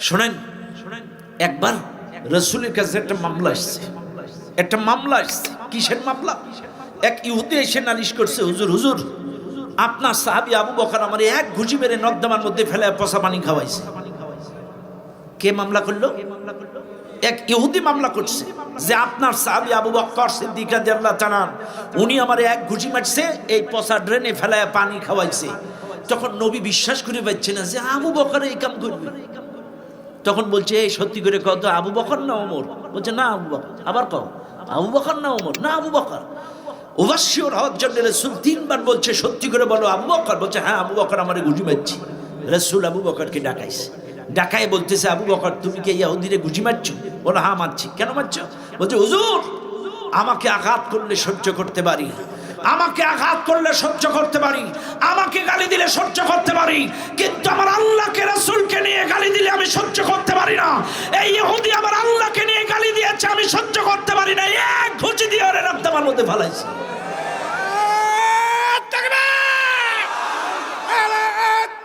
শোনেন, একবার রাসূলের কাছে একটা মামলা আসছে। কিসের মামলা? এক ইহুদি এসে নালিশ করছে, হুজুর হুজুর আপনার সাহাবী আবু বকর আমার এক ঘুষি মেরে নর্দমার মধ্যে ফেলায় পচা পানি খাওয়াইছে। কে মামলা করলো? এক ইহুদি মামলা করছে যে আপনার সাহাবী আবু বকর সিদ্দিক রাদিয়াল্লাহু তাআলা উনি আমার এক ঘুষি মারছে, এই পচা ড্রেনে ফেলায় পানি খাওয়াইছে। তখন নবী বিশ্বাস করে পাচ্ছে না যে আবু বকর এই কাম করবে। তখন বলছে, এই সত্যি করে কও তো আবু বকর না ওমর? বলছে না আবু বকর। আবার কও আবু বকর না ওমর? না আবু বকর। ওভাসিওর হওয়ার জন্য রাসূল তিনবার বলছে, সত্যি করে বলো আবু বকর? বলছে হ্যাঁ আবু বকর আমারে গুজি মারছে। রাসূল আবু বকরকে ডাকাইছে, ডাকায় বলতেছে, আবু বকর তুমি কি ইহুদিরে গুজি মারছো? বলো হ্যাঁ মারছি। কেন মারছো? বলছে হুজুর আমাকে আঘাত করলে সহ্য করতে পারি, আমাকে আঘাত করলে সহ্য করতে পারি, আমাকে গালি দিলে সহ্য করতে পারি, কিন্তু আমার আল্লাহকে রাসূলকে নিয়ে গালি দিলে আমি সহ্য করতে পারি না। এই ইহুদি আমার আল্লাহকে নিয়ে গালি দিয়েছে, আমি সহ্য করতে পারি না। এক ঘুষি দিয়ে ওরে নর্দমার মধ্যে ফেলাইছে।